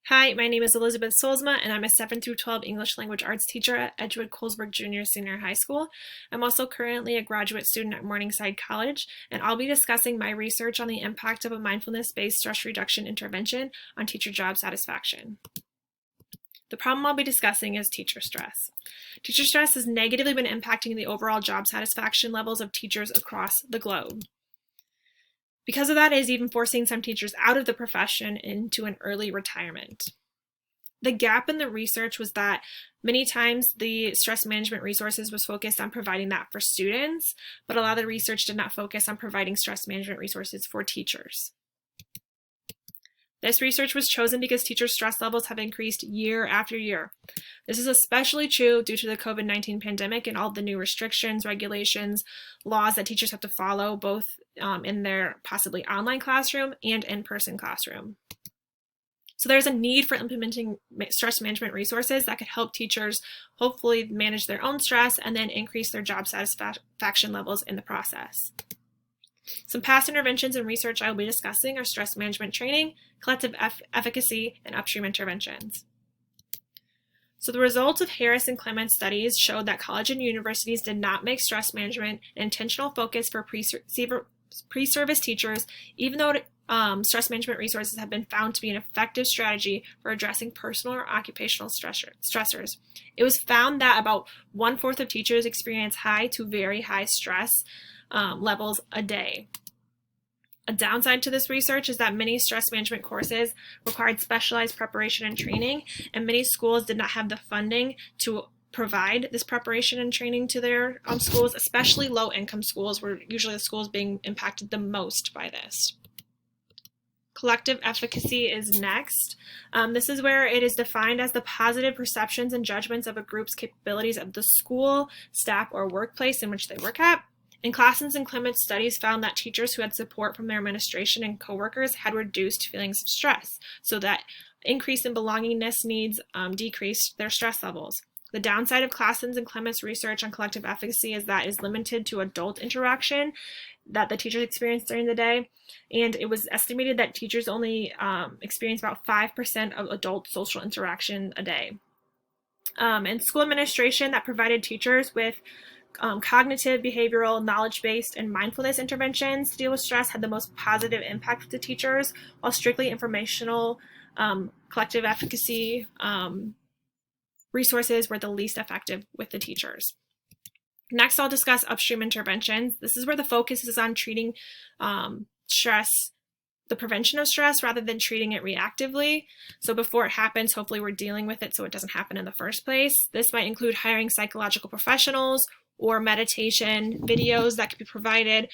Hi, my name is Elizabeth Solsma, and I'm a 7 through 12 English Language Arts teacher at Edgewood Colesburg Junior Senior High School. I'm also currently a graduate student at Morningside College, and I'll be discussing my research on the impact of a mindfulness-based stress reduction intervention on teacher job satisfaction. The problem I'll be discussing is teacher stress. Teacher stress has negatively been impacting the overall job satisfaction levels of teachers across the globe. Because of that, it is even forcing some teachers out of the profession into an early retirement. The gap in the research was that many times the stress management resources was focused on providing that for students, but a lot of the research did not focus on providing stress management resources for teachers. This research was chosen because teachers' stress levels have increased year after year. This is especially true due to the COVID-19 pandemic and all the new restrictions, regulations, laws that teachers have to follow, both in their possibly online classroom and in-person classroom. So there's a need for implementing stress management resources that could help teachers hopefully manage their own stress and then increase their job satisfaction levels in the process. Some past interventions and research I will be discussing are stress management training, collective efficacy, and upstream interventions. So the results of Harris and Clements studies showed that college and universities did not make stress management an intentional focus for pre-service teachers, even though stress management resources have been found to be an effective strategy for addressing personal or occupational stressors. It was found that about 1/4 of teachers experience high to very high stress levels a day. A downside to this research is that many stress management courses required specialized preparation and training, and many schools did not have the funding to provide this preparation and training to their schools, especially low-income schools were usually the schools being impacted the most by this. Collective efficacy is next. This is where it is defined as the positive perceptions and judgments of a group's capabilities of the school, staff, or workplace in which they work at. And Claessens and Clements studies found that teachers who had support from their administration and coworkers had reduced feelings of stress, so that increase in belongingness needs decreased their stress levels. The downside of Claessens and Clements' research on collective efficacy is that it is limited to adult interaction that the teachers experience during the day, and it was estimated that teachers only experience about 5% of adult social interaction a day. And school administration that provided teachers with cognitive, behavioral, knowledge-based, and mindfulness interventions to deal with stress had the most positive impact with the teachers, while strictly informational collective efficacy resources were the least effective with the teachers. Next, I'll discuss upstream interventions. This is where the focus is on treating stress, the prevention of stress, rather than treating it reactively. So before it happens, hopefully we're dealing with it so it doesn't happen in the first place. This might include hiring psychological professionals or meditation videos that could be provided,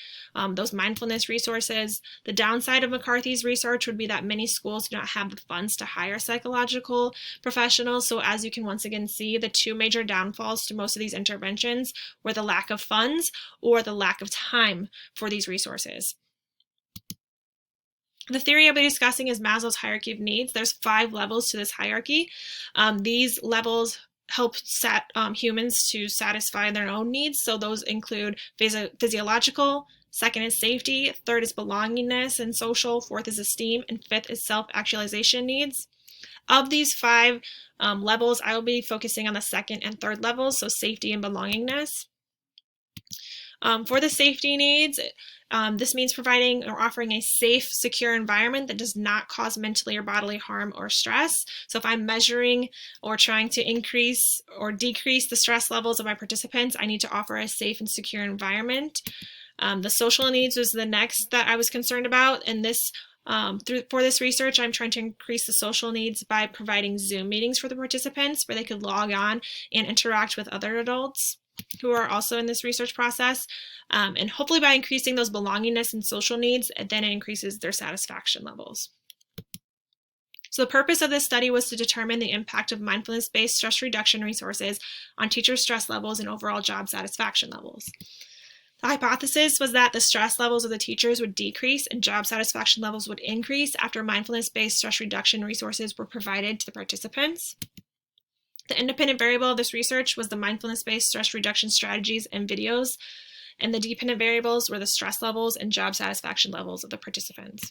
those mindfulness resources. The downside of McCarthy's research would be that many schools do not have the funds to hire psychological professionals. So as you can once again see, the two major downfalls to most of these interventions were the lack of funds or the lack of time for these resources. The theory I'll be discussing is Maslow's hierarchy of needs. There's 5 levels to this hierarchy. These levels help humans to satisfy their own needs. So those include physiological, second is safety, third is belongingness and social, fourth is esteem, and fifth is self-actualization needs. Of these 5 levels, I will be focusing on the second and third levels, so safety and belongingness. For the safety needs, this means providing or offering a safe, secure environment that does not cause mentally or bodily harm or stress. So if I'm measuring or trying to increase or decrease the stress levels of my participants, I need to offer a safe and secure environment. The social needs was the next that I was concerned about, and this for this research, I'm trying to increase the social needs by providing Zoom meetings for the participants where they could log on and interact with other adults who are also in this research process. And hopefully by increasing those belongingness and social needs, then it increases their satisfaction levels. So the purpose of this study was to determine the impact of mindfulness-based stress reduction resources on teachers' stress levels and overall job satisfaction levels. The hypothesis was that the stress levels of the teachers would decrease and job satisfaction levels would increase after mindfulness-based stress reduction resources were provided to the participants. The independent variable of this research was the mindfulness-based stress reduction strategies and videos, and the dependent variables were the stress levels and job satisfaction levels of the participants.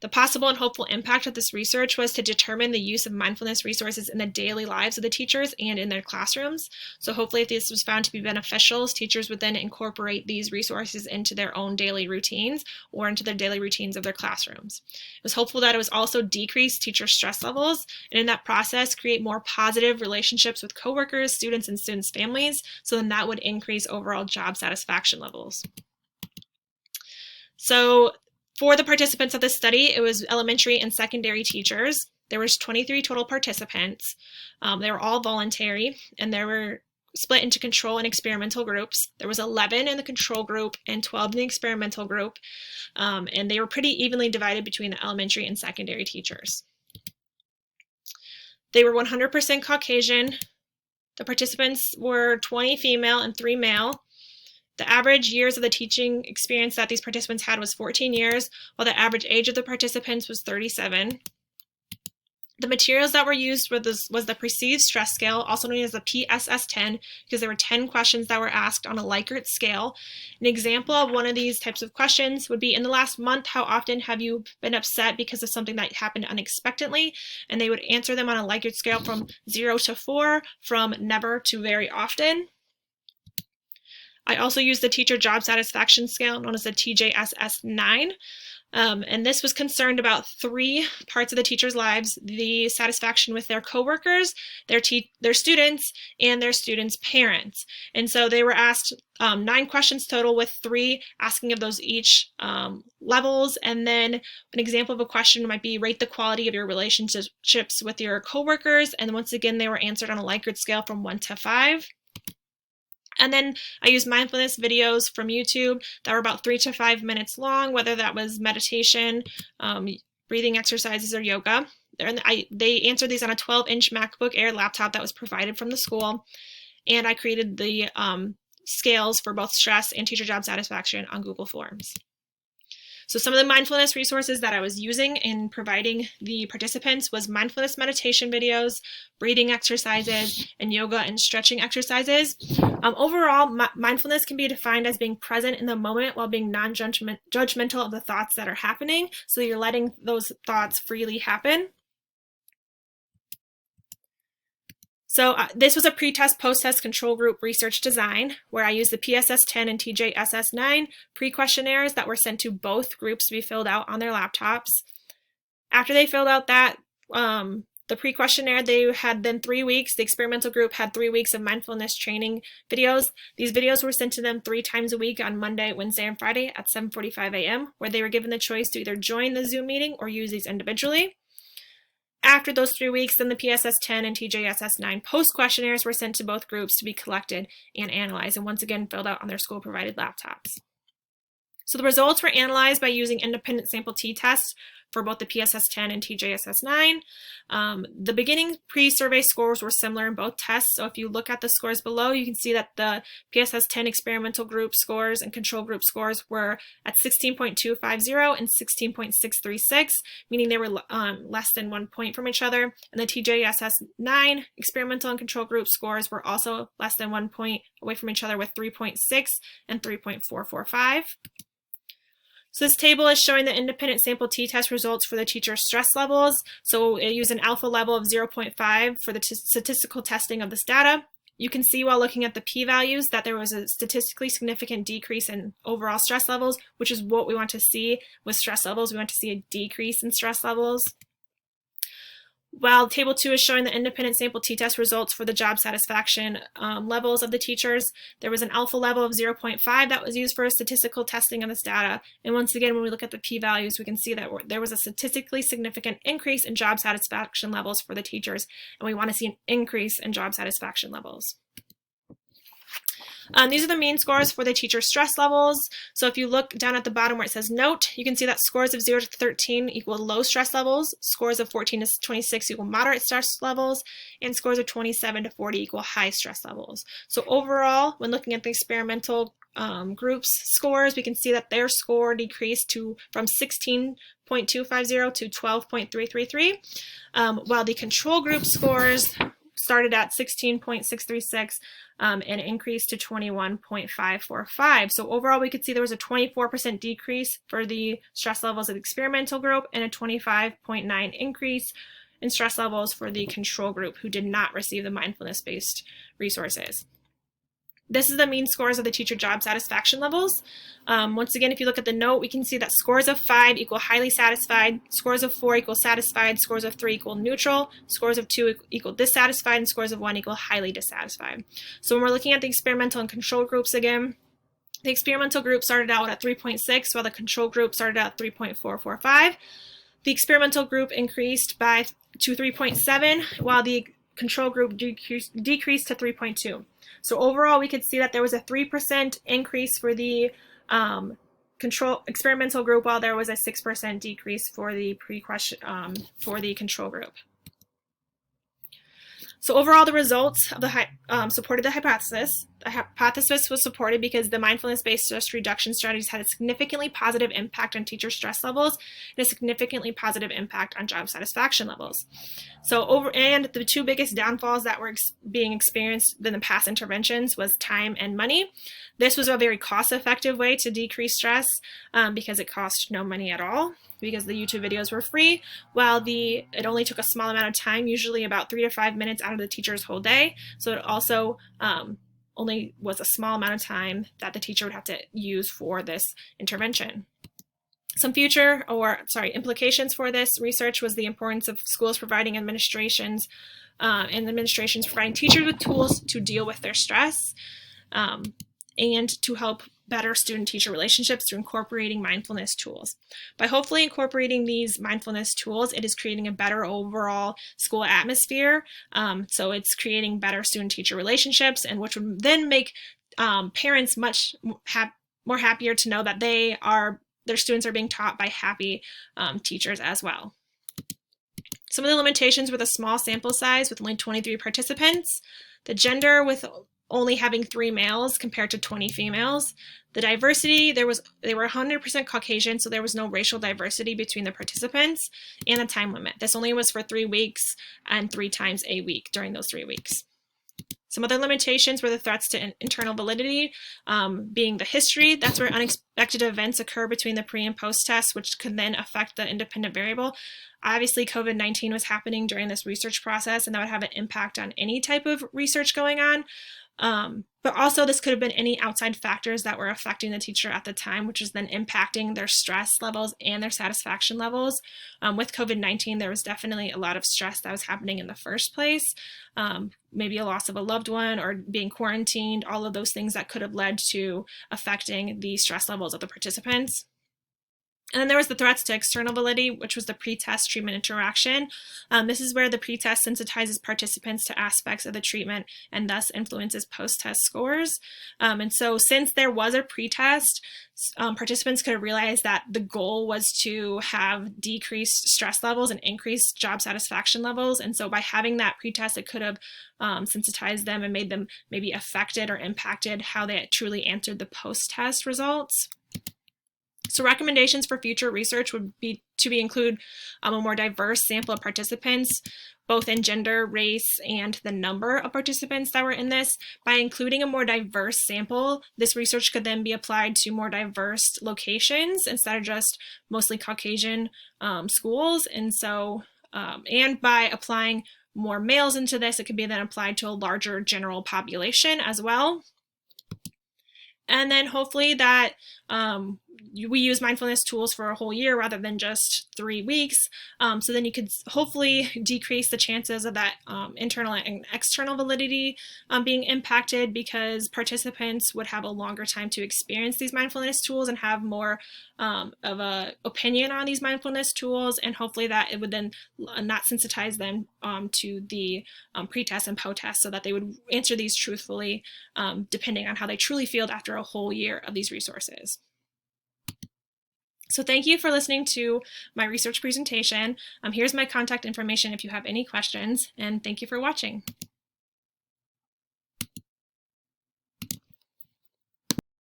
The possible and hopeful impact of this research was to determine the use of mindfulness resources in the daily lives of the teachers and in their classrooms. So hopefully if this was found to be beneficial, teachers would then incorporate these resources into their own daily routines or into their daily routines of their classrooms. It was hopeful that it was also decrease teacher stress levels, and in that process create more positive relationships with coworkers, students, and students' families, so then that would increase overall job satisfaction levels. So for the participants of this study, it was elementary and secondary teachers. There was 23 total participants. They were all voluntary, and they were split into control and experimental groups. There was 11 in the control group and 12 in the experimental group, and they were pretty evenly divided between the elementary and secondary teachers. They were 100% Caucasian. The participants were 20 female and 3 male. The average years of the teaching experience that these participants had was 14 years, while the average age of the participants was 37. The materials that were used was the Perceived Stress Scale, also known as the PSS-10, because there were 10 questions that were asked on a Likert scale. An example of one of these types of questions would be, in the last month, how often have you been upset because of something that happened unexpectedly? And they would answer them on a Likert scale from 0 to 4, from never to very often. I also used the Teacher Job Satisfaction Scale, known as the TJSS-9. And this was concerned about 3 parts of the teacher's lives: the satisfaction with their coworkers, their students, and their students' parents. And so they were asked 9 questions total, with 3 asking of those each levels. And then an example of a question might be, rate the quality of your relationships with your coworkers. And once again, they were answered on a Likert scale from 1 to 5. And then I used mindfulness videos from YouTube that were about 3 to 5 minutes long, whether that was meditation, breathing exercises, or yoga. They answered these on a 12-inch MacBook Air laptop that was provided from the school. And I created the scales for both stress and teacher job satisfaction on Google Forms. So some of the mindfulness resources that I was using in providing the participants was mindfulness meditation videos, breathing exercises, and yoga and stretching exercises. Overall, mindfulness can be defined as being present in the moment while being non-judgmental of the thoughts that are happening. So you're letting those thoughts freely happen. So this was a pre-test, post-test control group research design where I used the PSS-10 and TJSS-9 pre-questionnaires that were sent to both groups to be filled out on their laptops. After they filled out that, the pre-questionnaire, they had then 3 weeks. The experimental group had 3 weeks of mindfulness training videos. These videos were sent to them 3 times a week on Monday, Wednesday, and Friday at 7:45 a.m., where they were given the choice to either join the Zoom meeting or use these individually. After those 3 weeks, then the PSS-10 and TJSS-9 post-questionnaires were sent to both groups to be collected and analyzed, and once again filled out on their school-provided laptops. So the results were analyzed by using independent sample t-tests for both the PSS-10 and TJSS-9. The beginning pre-survey scores were similar in both tests. So if you look at the scores below, you can see that the PSS-10 experimental group scores and control group scores were at 16.250 and 16.636, meaning they were less than 1 point from each other. And the TJSS-9 experimental and control group scores were also less than 1 point away from each other, with 3.6 and 3.445. So this table is showing the independent sample t-test results for the teacher stress levels. So it used an alpha level of 0.5 for the statistical testing of this data. You can see while looking at the p-values that there was a statistically significant decrease in overall stress levels, which is what we want to see with stress levels. We want to see a decrease in stress levels. While Table 2 is showing the independent sample t-test results for the job satisfaction levels of the teachers, there was an alpha level of 0.5 that was used for statistical testing of this data. And once again, when we look at the p-values, we can see that there was a statistically significant increase in job satisfaction levels for the teachers, and we want to see an increase in job satisfaction levels. These are the mean scores for the teacher stress levels. So if you look down at the bottom where it says note, you can see that scores of 0 to 13 equal low stress levels, scores of 14 to 26 equal moderate stress levels, and scores of 27 to 40 equal high stress levels. So overall, when looking at the experimental groups scores, we can see that their score decreased from 16.250 to 12.333, while the control group scores started at 16.636 and increased to 21.545. So overall, we could see there was a 24% decrease for the stress levels of the experimental group and a 25.9 increase in stress levels for the control group who did not receive the mindfulness-based resources. This is the mean scores of the teacher job satisfaction levels. Once again, if you look at the note, we can see that scores of 5 equal highly satisfied, scores of 4 equal satisfied, scores of 3 equal neutral, scores of 2 equal dissatisfied, and scores of 1 equal highly dissatisfied. So when we're looking at the experimental and control groups again, the experimental group started out at 3.6, while the control group started out at 3.445. The experimental group increased to 3.7, while the control group decreased to 3.2. So overall, we could see that there was a 3% increase for the experimental group, while there was a 6% decrease for the for the control group. So overall, the results of the supported the hypothesis. The hypothesis was supported because the mindfulness-based stress reduction strategies had a significantly positive impact on teacher stress levels and a significantly positive impact on job satisfaction levels. And the two biggest downfalls that were being experienced in the past interventions was time and money. This was a very cost-effective way to decrease stress because it cost no money at all, because the YouTube videos were free, while it only took a small amount of time, usually about 3 to 5 minutes out of the teacher's whole day. So it also only was a small amount of time that the teacher would have to use for this intervention. Some implications for this research was the importance of schools providing administrations providing teachers with tools to deal with their stress and to help better student-teacher relationships through incorporating mindfulness tools. By hopefully incorporating these mindfulness tools, it is creating a better overall school atmosphere. So it's creating better student-teacher relationships, and which would then make parents much more happier to know that their students are being taught by happy teachers as well. Some of the limitations were the small sample size with only 23 participants, the gender with only having 3 males compared to 20 females. The diversity, they were 100% Caucasian, so there was no racial diversity between the participants, and the time limit. This only was for 3 weeks and 3 times a week during those 3 weeks. Some other limitations were the threats to internal validity, being the history. That's where unexpected events occur between the pre and post tests, which could then affect the independent variable. Obviously, COVID-19 was happening during this research process, and that would have an impact on any type of research going on. But also this could have been any outside factors that were affecting the teacher at the time, which is then impacting their stress levels and their satisfaction levels. With COVID-19, there was definitely a lot of stress that was happening in the first place. Maybe a loss of a loved one or being quarantined, all of those things that could have led to affecting the stress levels of the participants. And then there was the threats to external validity, which was the pre-test treatment interaction. This is where the pre-test sensitizes participants to aspects of the treatment and thus influences post-test scores. And so since there was a pre-test, participants could have realized that the goal was to have decreased stress levels and increased job satisfaction levels. And so by having that pre-test, it could have sensitized them and made them maybe affected or impacted how they truly answered the post-test results. So recommendations for future research would be to include a more diverse sample of participants, both in gender, race, and the number of participants that were in this. By including a more diverse sample, this research could then be applied to more diverse locations instead of just mostly Caucasian schools. And so, and by applying more males into this, it could be then applied to a larger general population as well. And then hopefully that we use mindfulness tools for a whole year rather than just 3 weeks. So then you could hopefully decrease the chances of that internal and external validity being impacted, because participants would have a longer time to experience these mindfulness tools and have more of an opinion on these mindfulness tools, and hopefully that it would then not sensitize them to the pre-test and post-test, so that they would answer these truthfully depending on how they truly feel after a whole year of these resources. So thank you for listening to my research presentation. Here's my contact information if you have any questions, and thank you for watching.